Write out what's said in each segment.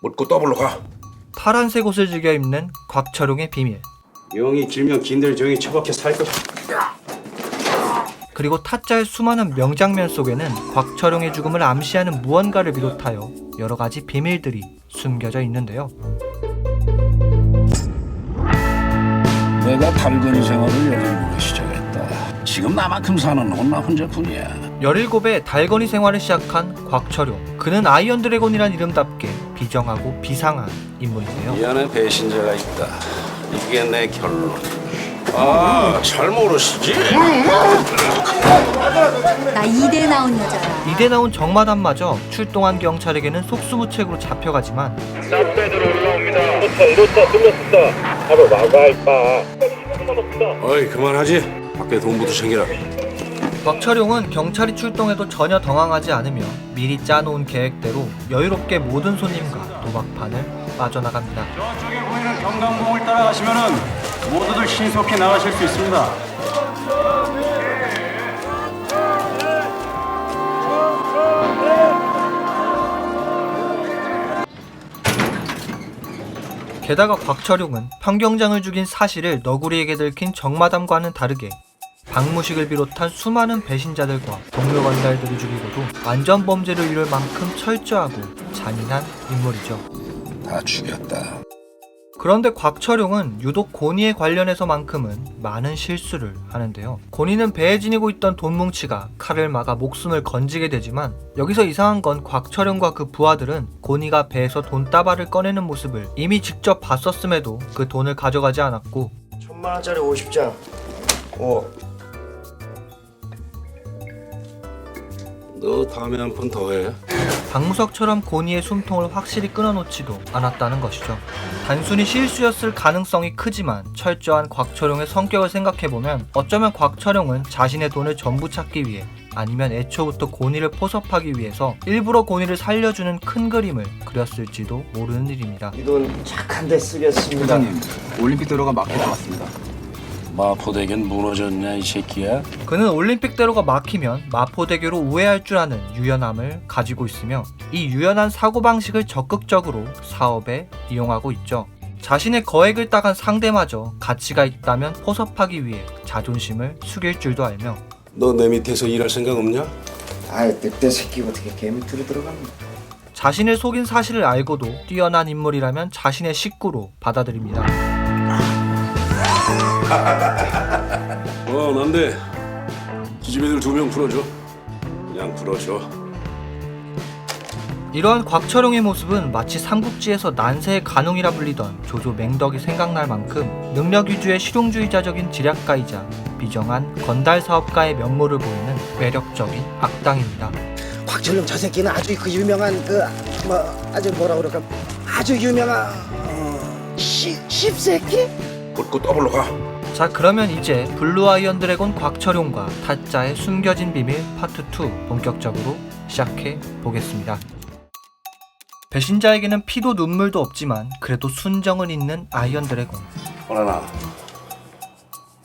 묻고 더블로 가. 파란색 옷을 즐겨 입는 곽철용의 비밀. 영이 길면 긴들 정이 처박혀 살 것. 그리고 타짜의 수많은 명장면 속에는 곽철용의 죽음을 암시하는 무언가를 비롯하여 여러 가지 비밀들이 숨겨져 있는데요. 내가 달건이 생활을 17에 시작했다. 지금 나만큼 사는 건 나 혼자뿐이야. 17에 달건이 생활을 시작한 곽철용. 그는 아이언 드래곤이란 이름답게 비정하고 비상한 인물인데요. 이 안에 배신자가 있다. 이게 내 결론. 잘 모르시지? 나 이대 나온 여자라. 이대 나온 정마담마저 출동한 경찰에게는 속수무책으로 잡혀가지만 사업자들 올라옵니다. 노차 뚫렸습니다. 바로 막아 임마. 어이 그만하지. 밖에 돈부터 챙기라. 곽철용은 경찰이 출동해도 전혀 당황하지 않으며 미리 짜놓은 계획대로 여유롭게 모든 손님과 도박판을 빠져나갑니다. 저쪽에 보이는 경강봉을 따라가시면은 모두들 신속히 나가실 수 있습니다. 게다가 곽철용은 평경장을 죽인 사실을 너구리에게 들킨 정마담과는 다르게 박무식을 비롯한 수많은 배신자들과 동료 건달들을 죽이고도 완전 범죄를 이룰 만큼 철저하고 잔인한 인물이죠. 다 죽였다. 그런데 곽철용은 유독 고니에 관련해서만큼은 많은 실수를 하는데요. 고니는 배에 지니고 있던 돈뭉치가 칼을 막아 목숨을 건지게 되지만 여기서 이상한 건 곽철용과 그 부하들은 고니가 배에서 돈다발을 꺼내는 모습을 이미 직접 봤었음에도 그 돈을 가져가지 않았고 1000만원짜리 50장. 너 다음에 한 번 더 해. 박무석처럼 고니의 숨통을 확실히 끊어놓지도 않았다는 것이죠. 단순히 실수였을 가능성이 크지만 철저한 곽철용의 성격을 생각해보면 어쩌면 곽철용은 자신의 돈을 전부 찾기 위해 아니면 애초부터 고니를 포섭하기 위해서 일부러 고니를 살려주는 큰 그림을 그렸을지도 모르는 일입니다. 이 돈 착한 데 쓰겠습니다. 올림픽대로가 막혀 나왔습니다. 마포대교는 무너졌냐 이 새끼야? 그는 올림픽대로가 막히면 마포대교로 우회할 줄 아는 유연함을 가지고 있으며 이 유연한 사고방식을 적극적으로 사업에 이용하고 있죠. 자신의 거액을 따간 상대마저 가치가 있다면 포섭하기 위해 자존심을 숙일 줄도 알며 너 내 밑에서 일할 생각 없냐? 아이 늑대 새끼 어떻게 개 밑으로 들어갑니까? 자신을 속인 사실을 알고도 뛰어난 인물이라면 자신의 식구로 받아들입니다. 난데 기집 애들 2명 풀어줘. 그냥 풀어줘. 이러한 곽철용의 모습은 마치 삼국지에서 난세의 간웅이라 불리던 조조 맹덕이 생각날 만큼 능력 위주의 실용주의자적인 지략가이자 비정한 건달 사업가의 면모를 보이는 매력적인 악당입니다. 곽철용 저 새끼는 아주 그 유명한 아주 뭐라 그럴까 아주 유명한 씹새끼? 묻고 더블로 가. 자, 그러면 이제 블루 아이언 드래곤 곽철용과 타짜의 숨겨진 비밀 파트 2 본격적으로 시작해 보겠습니다. 배신자에게는 피도 눈물도 없지만 그래도 순정은 있는 아이언 드래곤. 호라나,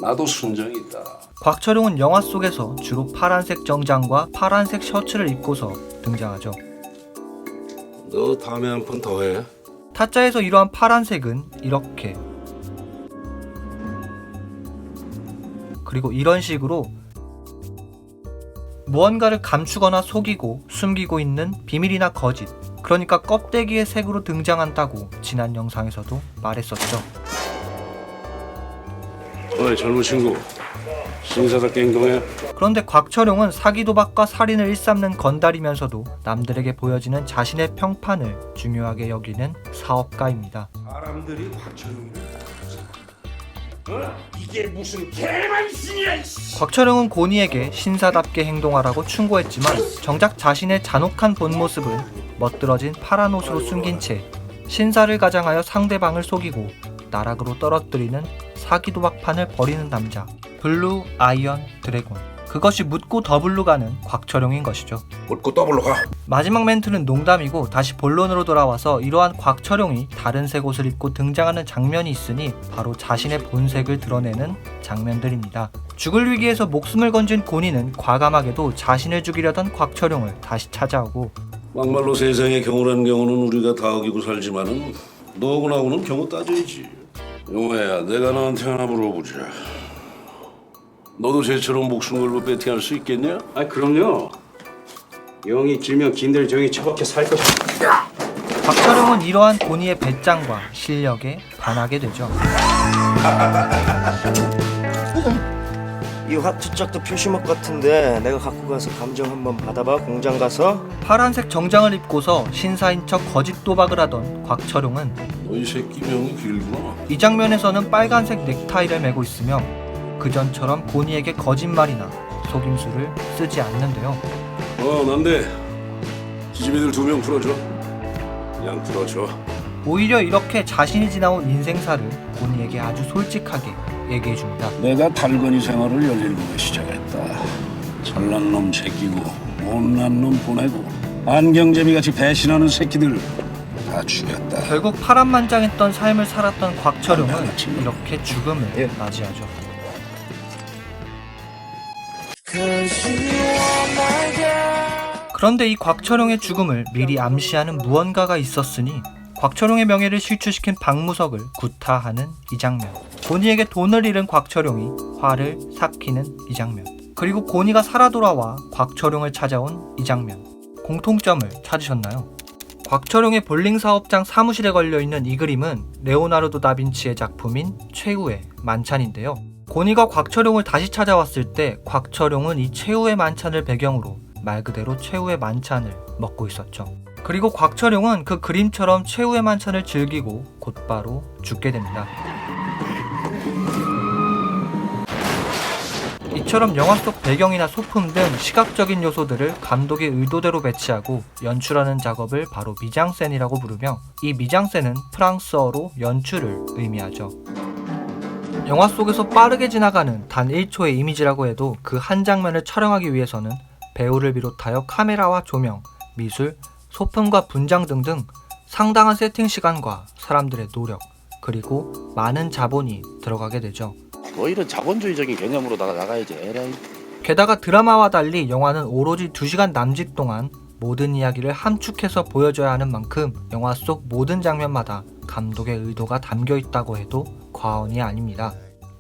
나도 순정이 있다. 곽철용은 영화 속에서 주로 파란색 정장과 파란색 셔츠를 입고서 등장하죠. 너 다음에 한 번 더 해. 타짜에서 이러한 파란색은 이렇게, 그리고 이런 식으로 무언가를 감추거나 속이고 숨기고 있는 비밀이나 거짓, 그러니까 껍데기의 색으로 등장한다고 지난 영상에서도 말했었죠. 어이 젊은 친구, 신사답게 행동해. 그런데 곽철용은 사기 도박과 살인을 일삼는 건달이면서도 남들에게 보여지는 자신의 평판을 중요하게 여기는 사업가입니다. 사람들이 곽철용이를 이게 무슨 개만신이야. 곽철용은 고니에게 신사답게 행동하라고 충고했지만 정작 자신의 잔혹한 본 모습은 멋들어진 파란 옷으로 숨긴 채 신사를 가장하여 상대방을 속이고 나락으로 떨어뜨리는 사기 도박판을 벌이는 남자, 블루 아이언 드래곤. 그것이 묻고 더블로 가는 곽철용인 것이죠. 묻고 더블로 가. 마지막 멘트는 농담이고 다시 본론으로 돌아와서 이러한 곽철용이 다른 색 옷을 입고 등장하는 장면이 있으니 바로 자신의 본색을 드러내는 장면들입니다. 죽을 위기에서 목숨을 건진 고니는 과감하게도 자신을 죽이려던 곽철용을 다시 찾아오고 막말로 세상에 경우라는 경우는 우리가 다 어기고 살지만은 너하고 나하고는 경우 따져야지. 용화야, 내가 너한테 하나 물어보자. 너도 쟤처럼 목숨 걸고 배팅할 수 있겠냐? 아, 그럼요. 영이 길면 긴들 정이 처박혀 살 것이다. 곽철용은 이러한 고니의 배짱과 실력에 반하게 되죠. 이 화투짝도 표시목 같은데 내가 갖고 가서 감정 한번 받아봐. 공장 가서. 파란색 정장을 입고서 신사인 척 거짓 도박을 하던 곽철용은 너 이 새끼 명이 길구나. 이 장면에서는 빨간색 넥타이를 메고 있으며 그전처럼 고니에게 거짓말이나 속임수를 쓰지 않는데요. 난데 지지미들 2명 풀어줘. 그냥 풀어줘. 오히려 이렇게 자신이 지나온 인생사를 고니에게 아주 솔직하게 얘기해줍니다. 내가 달건이 생활을 17에 시작했다. 잘난 놈 제끼고 못난 놈 보내고 안경제비같이 배신하는 새끼들 다 죽였다. 결국 파란만장했던 삶을 살았던 곽철용은 이렇게 죽음을 맞이하죠. 그런데 이 곽철용의 죽음을 미리 암시하는 무언가가 있었으니 곽철용의 명예를 실추시킨 박무석을 구타하는 이 장면, 고니에게 돈을 잃은 곽철용이 화를 삭히는 이 장면, 그리고 고니가 살아 돌아와 곽철용을 찾아온 이 장면, 공통점을 찾으셨나요? 곽철용의 볼링 사업장 사무실에 걸려있는 이 그림은 레오나르도 다빈치의 작품인 최후의 만찬인데요. 고니가 곽철용을 다시 찾아왔을 때 곽철용은 이 최후의 만찬을 배경으로 말 그대로 최후의 만찬을 먹고 있었죠. 그리고 곽철용은 그 그림처럼 최후의 만찬을 즐기고 곧바로 죽게 됩니다. 이처럼 영화 속 배경이나 소품 등 시각적인 요소들을 감독의 의도대로 배치하고 연출하는 작업을 바로 미장센이라고 부르며, 이 미장센은 프랑스어로 연출을 의미하죠. 영화 속에서 빠르게 지나가는 단 1초의 이미지라고 해도 그 한 장면을 촬영하기 위해서는 배우를 비롯하여 카메라와 조명, 미술, 소품과 분장 등등 상당한 세팅 시간과 사람들의 노력, 그리고 많은 자본이 들어가게 되죠. 뭐 이런 자본주의적인 개념으로 나가야지. 에라이. 게다가 드라마와 달리 영화는 오로지 2시간 남짓 동안 모든 이야기를 함축해서 보여줘야 하는 만큼 영화 속 모든 장면마다 감독의 의도가 담겨 있다고 해도 과언이 아닙니다.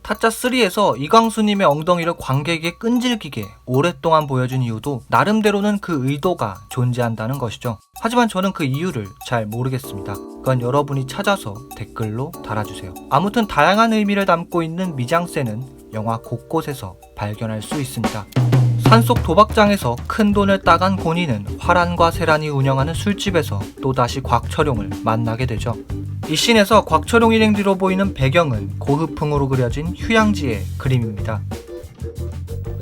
타짜3에서 이광수님의 엉덩이를 관객에게 끈질기게 오랫동안 보여준 이유도 나름대로는 그 의도가 존재한다는 것이죠. 하지만 저는 그 이유를 잘 모르겠습니다. 그건 여러분이 찾아서 댓글로 달아주세요. 아무튼 다양한 의미를 담고 있는 미장센은 영화 곳곳에서 발견할 수 있습니다. 산속 도박장에서 큰 돈을 따간 고니는 화란과 세란이 운영하는 술집에서 또다시 곽철용을 만나게 되죠. 이 씬에서 곽철용 일행 뒤로 보이는 배경은 고흐풍으로 그려진 휴양지의 그림입니다.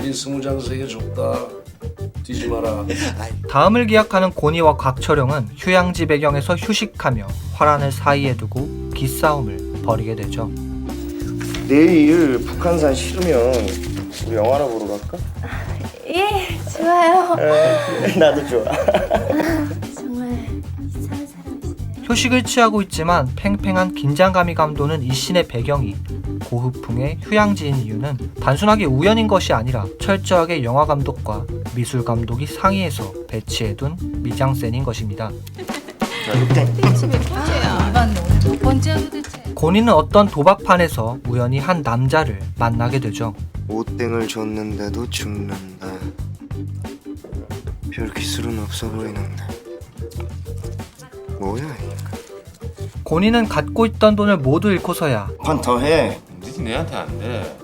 이 스무장세계 좁다. 뛰지 마라. 다음을 기약하는 고니와 곽철용은 휴양지 배경에서 휴식하며 화란을 사이에 두고 기싸움을 벌이게 되죠. 내일 북한산 싫으면 우리 영화나 보러 갈까? 예, 좋아요. 나도 좋아. 정말 이상한 사람이시네요. 휴식을 취하고 있지만 팽팽한 긴장감이 감도는 이 씬의 배경이 고흐풍의 휴양지인 이유는 단순하게 우연인 것이 아니라 철저하게 영화 감독과 미술 감독이 상의해서 배치해둔 미장센인 것입니다. 고니는 어떤 도박판에서 우연히 한 남자를 만나게 되죠. 오땡을 줬는데도 죽는다. 별 기술은 없어 보이는데 뭐야 이거. 고니는 갖고 있던 돈을 모두 잃고서야 한 더 해. 내한테 안 돼.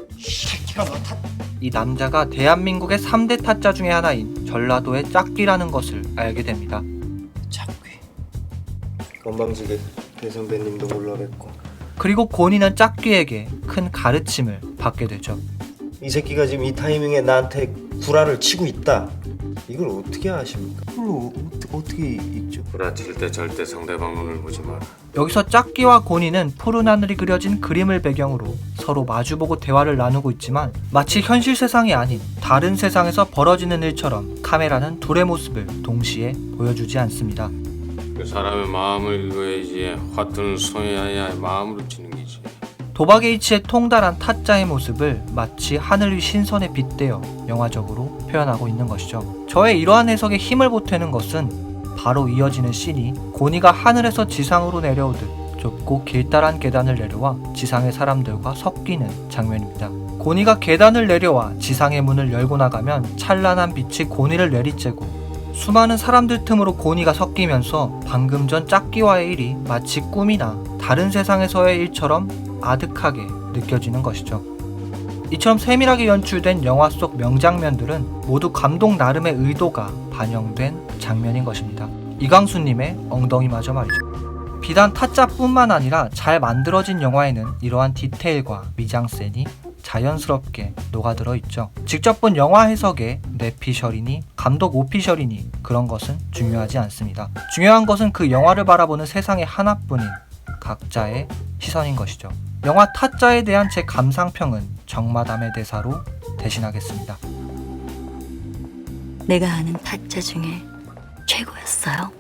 이 남자가 대한민국의 3대 타짜 중에 하나인 전라도의 짝귀라는 것을 알게 됩니다. 짝귀. 건방지게 대선배님도 몰라뵙고. 그리고 고니는 짝귀에게 큰 가르침을 받게 되죠. 이 새끼가 지금 이 타이밍에 나한테 구라를 치고 있다. 이걸 어떻게 아십니까? 그걸 어떻게 읽죠? 구라칠 때 절대 상대방 눈을 보지 마라. 여기서 짝귀와 고니는 푸른 하늘이 그려진 그림을 배경으로 서로 마주보고 대화를 나누고 있지만 마치 현실 세상이 아닌 다른 세상에서 벌어지는 일처럼 카메라는 둘의 모습을 동시에 보여주지 않습니다. 그 사람의 마음을 읽어야지. 화투는 손이 아니야 마음으로 치는 기지. 도박의 이치에 통달한 타짜의 모습을 마치 하늘 위 신선에 빗대어 영화적으로 표현하고 있는 것이죠. 저의 이러한 해석에 힘을 보태는 것은 바로 이어지는 씬이 고니가 하늘에서 지상으로 내려오듯 좁고 길다란 계단을 내려와 지상의 사람들과 섞이는 장면입니다. 고니가 계단을 내려와 지상의 문을 열고 나가면 찬란한 빛이 고니를 내리쬐고 수많은 사람들 틈으로 고니가 섞이면서 방금 전 짝기와의 일이 마치 꿈이나 다른 세상에서의 일처럼 아득하게 느껴지는 것이죠. 이처럼 세밀하게 연출된 영화 속 명장면들은 모두 감독 나름의 의도가 반영된 장면인 것입니다. 이광수님의 엉덩이마저 말이죠. 비단 타짜뿐만 아니라 잘 만들어진 영화에는 이러한 디테일과 미장센이 자연스럽게 녹아들어 있죠. 직접 본 영화 해석에 뇌피셜이니 감독 오피셜이니 그런 것은 중요하지 않습니다. 중요한 것은 그 영화를 바라보는 세상의 하나뿐인 각자의 시선인 것이죠. 영화 타짜에 대한 제 감상평은 정마담의 대사로 대신하겠습니다. 내가 아는 타짜 중에 최고였어요.